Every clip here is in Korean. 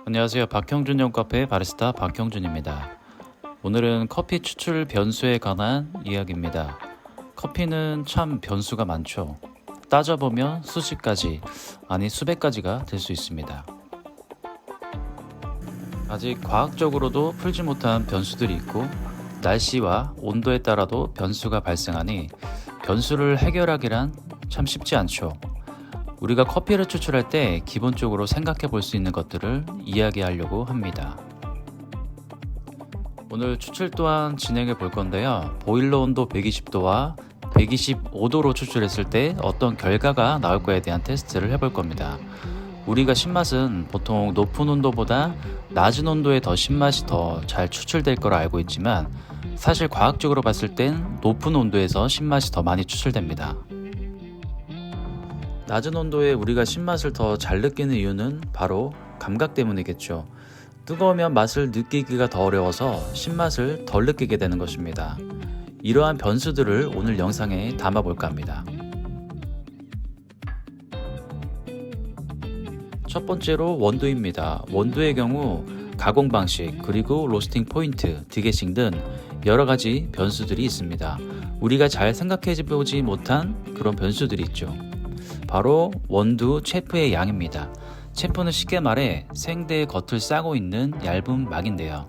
안녕하세요. 박형준 영카페 바리스타 박형준입니다. 오늘은 커피 추출 변수에 관한 이야기입니다. 커피는 참 변수가 많죠. 따져보면 수십 가지, 아니 수백 가지가 될 수 있습니다. 아직 과학적으로도 풀지 못한 변수들이 있고 날씨와 온도에 따라도 변수가 발생하니 변수를 해결하기란 참 쉽지 않죠. 우리가 커피를 추출할 때 기본적으로 생각해 볼 수 있는 것들을 이야기하려고 합니다. 오늘 추출 또한 진행해 볼 건데요. 보일러 온도 120도와 125도로 추출했을 때 어떤 결과가 나올 거에 대한 테스트를 해볼 겁니다. 우리가 신맛은 보통 높은 온도보다 낮은 온도에 더 신맛이 더 잘 추출될 거라 알고 있지만 사실 과학적으로 봤을 땐 높은 온도에서 신맛이 더 많이 추출됩니다. 낮은 온도에 우리가 신맛을 더 잘 느끼는 이유는 바로 감각 때문이겠죠. 뜨거우면 맛을 느끼기가 더 어려워서 신맛을 덜 느끼게 되는 것입니다. 이러한 변수들을 오늘 영상에 담아볼까 합니다. 첫 번째로 원두입니다. 원두의 경우 가공 방식 그리고 로스팅 포인트, 디게싱 등 여러 가지 변수들이 있습니다. 우리가 잘 생각해보지 못한 그런 변수들이 있죠. 바로 원두 체프의 양입니다. 체프는 쉽게 말해 생대의 겉을 싸고 있는 얇은 막인데요.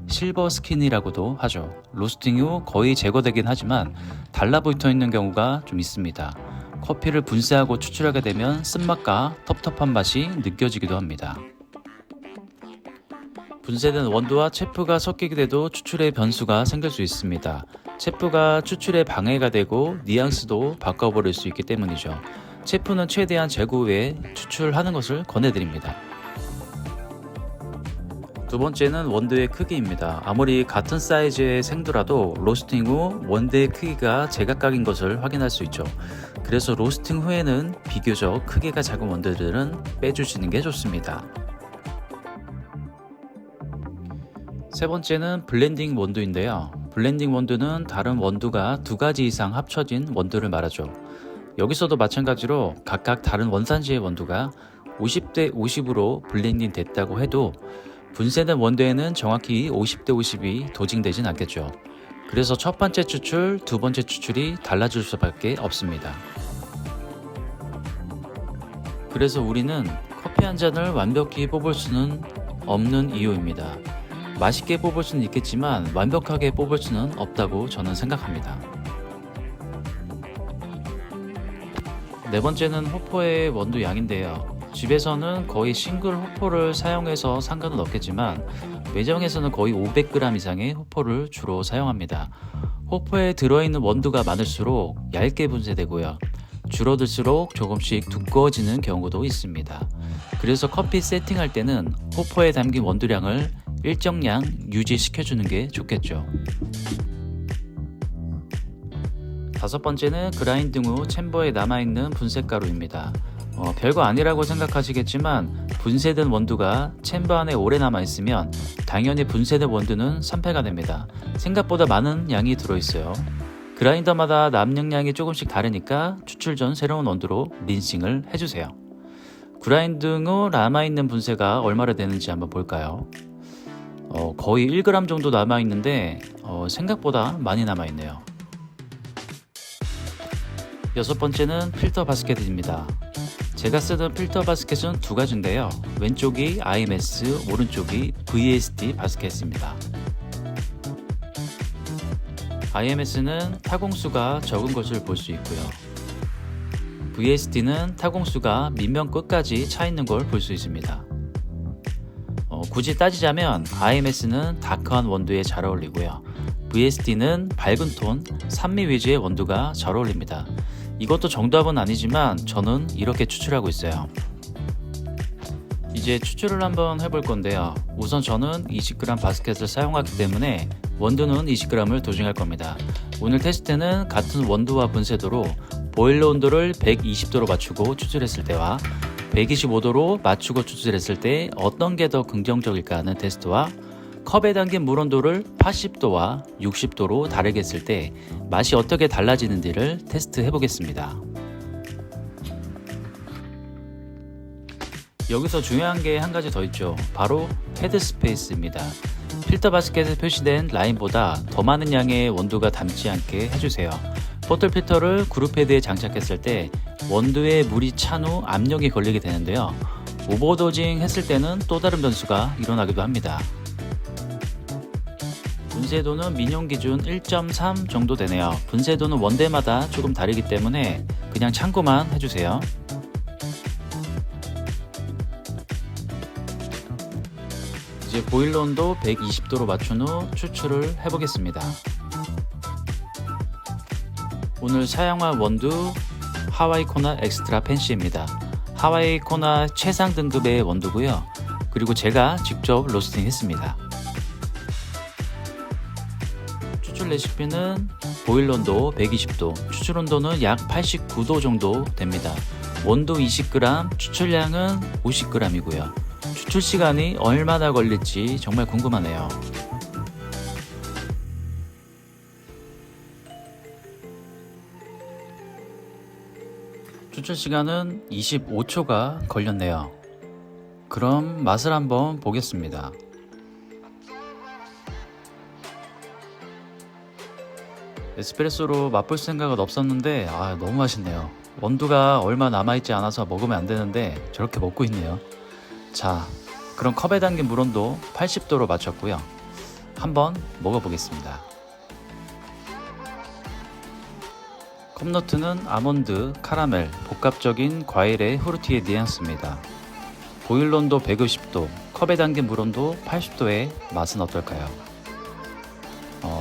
실버 스킨이라고도 하죠. 로스팅 후 거의 제거되긴 하지만 달라붙어 있는 경우가 좀 있습니다. 커피를 분쇄하고 추출하게 되면 쓴맛과 텁텁한 맛이 느껴지기도 합니다. 분쇄된 원두와 체프가 섞이게 돼도 추출에 변수가 생길 수 있습니다. 체프가 추출에 방해가 되고 뉘앙스도 바꿔버릴 수 있기 때문이죠. 체프는 최대한 제거 후에 추출하는 것을 권해드립니다. 두 번째는 원두의 크기입니다. 아무리 같은 사이즈의 생두라도 로스팅 후 원두의 크기가 제각각인 것을 확인할 수 있죠. 그래서 로스팅 후에는 비교적 크기가 작은 원두들은 빼주시는 게 좋습니다. 세 번째는 블렌딩 원두인데요. 블렌딩 원두는 다른 원두가 두 가지 이상 합쳐진 원두를 말하죠. 여기서도 마찬가지로 각각 다른 원산지의 원두가 50대 50으로 블렌딩 됐다고 해도 분쇄된 원두에는 정확히 50대 50이 도징되진 않겠죠. 그래서 첫 번째 추출, 두 번째 추출이 달라질 수밖에 없습니다. 그래서 우리는 커피 한 잔을 완벽히 뽑을 수는 없는 이유입니다. 맛있게 뽑을 수는 있겠지만 완벽하게 뽑을 수는 없다고 저는 생각합니다. 네 번째는 호포의 원두 양인데요. 집에서는 거의 싱글 호포를 사용해서 상관은 없겠지만 매장에서는 거의 500g 이상의 호포를 주로 사용합니다. 호포에 들어있는 원두가 많을수록 얇게 분쇄되고요. 줄어들수록 조금씩 두꺼워지는 경우도 있습니다. 그래서 커피 세팅할 때는 호포에 담긴 원두량을 일정량 유지시켜주는 게 좋겠죠. 다섯 번째는 그라인딩 후 챔버에 남아있는 분쇄가루입니다. 별거 아니라고 생각하시겠지만 분쇄된 원두가 챔버 안에 오래 남아있으면 당연히 분쇄된 원두는 산패가 됩니다. 생각보다 많은 양이 들어있어요. 그라인더마다 남는 양이 조금씩 다르니까 추출 전 새로운 원두로 린싱을 해주세요. 그라인딩 후 남아있는 분쇄가 얼마나 되는지 한번 볼까요? 거의 1g 정도 남아있는데 생각보다 많이 남아있네요. 여섯 번째는 필터 바스켓입니다. 제가 쓰는 필터 바스켓은 두 가지인데요. 왼쪽이 IMS, 오른쪽이 VST 바스켓입니다. IMS는 타공수가 적은 것을 볼 수 있고요. VST는 타공수가 밑면 끝까지 차 있는 걸 볼 수 있습니다. 굳이 따지자면 IMS는 다크한 원두에 잘 어울리고요. VST는 밝은 톤, 산미 위주의 원두가 잘 어울립니다. 이것도 정답은 아니지만 저는 이렇게 추출하고 있어요. 이제 추출을 한번 해볼 건데요. 우선 저는 20g 바스켓을 사용하기 때문에 원두는 20g을 도징할 겁니다. 오늘 테스트는 같은 원두와 분쇄도로 보일러 온도를 120도로 맞추고 추출했을 때와 125도로 맞추고 추출했을 때 어떤 게 더 긍정적일까 하는 테스트와 컵에 담긴 물 온도를 80도와 60도로 다르게 했을 때 맛이 어떻게 달라지는지를 테스트해 보겠습니다. 여기서 중요한 게 한 가지 더 있죠. 바로 헤드 스페이스입니다. 필터 바스켓에 표시된 라인보다 더 많은 양의 원두가 닿지 않게 해주세요. 보틀 필터를 그룹 헤드에 장착했을 때 원두에 물이 찬 후 압력이 걸리게 되는데요. 오버도징 했을 때는 또 다른 변수가 일어나기도 합니다. 분쇄도는 민용 기준 1.3 정도 되네요. 분쇄도는 원대마다 조금 다르기 때문에 그냥 참고만 해주세요. 이제 보일러 온도 120도로 맞춘 후 추출을 해보겠습니다. 오늘 사용할 원두 하와이 코나 엑스트라 팬시입니다. 하와이 코나 최상 등급의 원두고요. 그리고 제가 직접 로스팅 했습니다. 추출 레시피는 보일러 온도 120도, 추출 온도는 약 89도 정도 됩니다. 원두 20g, 추출량은 50g이고요. 추출 시간이 얼마나 걸릴지 정말 궁금하네요. 추출 시간은 25초가 걸렸네요. 그럼 맛을 한번 보겠습니다. 에스프레소로 맛볼 생각은 없었는데 너무 맛있네요. 원두가 얼마 남아있지 않아서 먹으면 안 되는데 저렇게 먹고 있네요. 자, 그럼 컵에 담긴 물 온도 80도로 맞췄고요. 한번 먹어보겠습니다. 컵노트는 아몬드, 카라멜, 복합적인 과일의 후르티의 뉘앙스입니다. 보일러 온도 150도, 컵에 담긴 물 온도 80도의 맛은 어떨까요?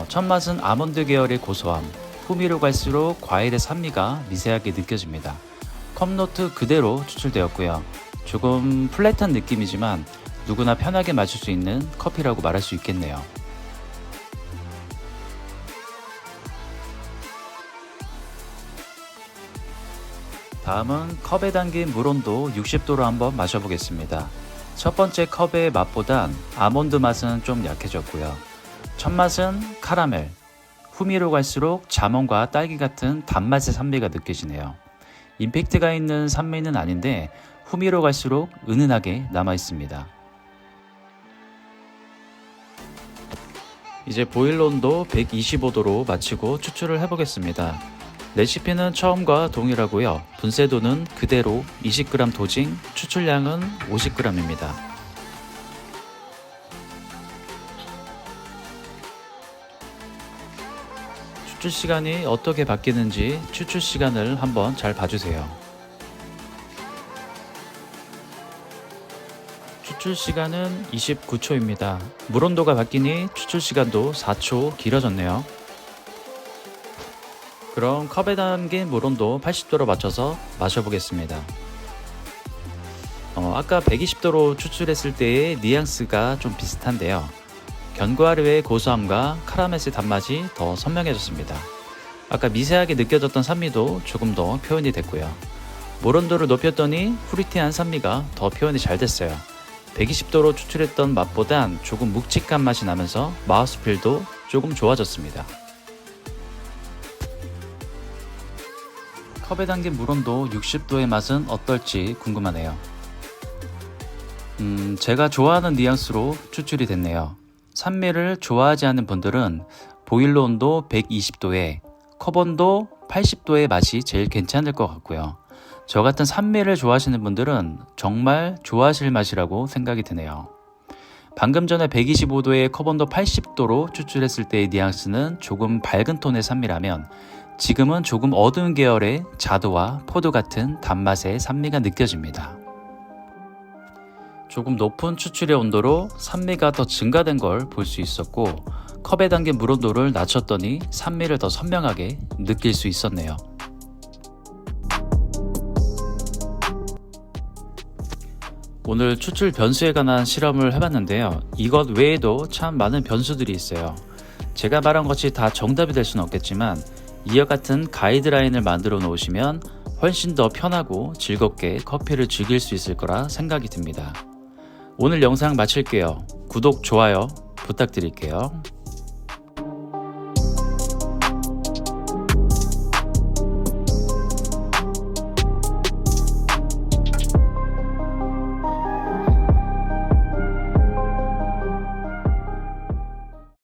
첫 맛은 아몬드 계열의 고소함, 후미로 갈수록 과일의 산미가 미세하게 느껴집니다. 컵노트 그대로 추출되었고요. 조금 플랫한 느낌이지만 누구나 편하게 마실 수 있는 커피라고 말할 수 있겠네요. 다음은 컵에 담긴 물 온도 60도로 한번 마셔보겠습니다. 첫 번째 컵의 맛보단 아몬드 맛은 좀 약해졌고요. 첫 맛은 카라멜, 후미로 갈수록 자몽과 딸기 같은 단맛의 산미가 느껴지네요. 임팩트가 있는 산미는 아닌데 후미로 갈수록 은은하게 남아 있습니다. 이제 보일러 온도 125도로 마치고 추출을 해보겠습니다. 레시피는 처음과 동일하고요. 분쇄도는 그대로 20g 도징, 추출량은 50g입니다. 추출 시간이 어떻게 바뀌는지 추출 시간을 한번 잘 봐주세요. 추출 시간은 29초입니다. 물 온도가 바뀌니 추출 시간도 4초 길어졌네요. 그럼 컵에 담긴 물 온도 80도로 맞춰서 마셔보겠습니다. 아까 120도로 추출했을 때의 뉘앙스가 좀 비슷한데요. 견과류의 고소함과 카라멜의 단맛이 더 선명해졌습니다. 아까 미세하게 느껴졌던 산미도 조금 더 표현이 됐고요. 물 온도를 높였더니 후리티한 산미가 더 표현이 잘 됐어요. 120도로 추출했던 맛보단 조금 묵직한 맛이 나면서 마우스필도 조금 좋아졌습니다. 컵에 담긴 물 온도 60도의 맛은 어떨지 궁금하네요. 제가 좋아하는 뉘앙스로 추출이 됐네요. 산미를 좋아하지 않는 분들은 보일러 온도 120도에 컵 온도 80도의 맛이 제일 괜찮을 것 같고요. 저 같은 산미를 좋아하시는 분들은 정말 좋아하실 맛이라고 생각이 드네요. 방금 전에 125도에 컵 온도 80도로 추출했을 때의 뉘앙스는 조금 밝은 톤의 산미라면 지금은 조금 어두운 계열의 자두와 포도 같은 단맛의 산미가 느껴집니다. 조금 높은 추출의 온도로 산미가 더 증가된 걸 볼 수 있었고 컵에 담긴 물 온도를 낮췄더니 산미를 더 선명하게 느낄 수 있었네요. 오늘 추출 변수에 관한 실험을 해봤는데요. 이것 외에도 참 많은 변수들이 있어요. 제가 말한 것이 다 정답이 될 수는 없겠지만 이와 같은 가이드라인을 만들어 놓으시면 훨씬 더 편하고 즐겁게 커피를 즐길 수 있을 거라 생각이 듭니다. 오늘 영상 마칠게요. 구독, 좋아요 부탁드릴게요.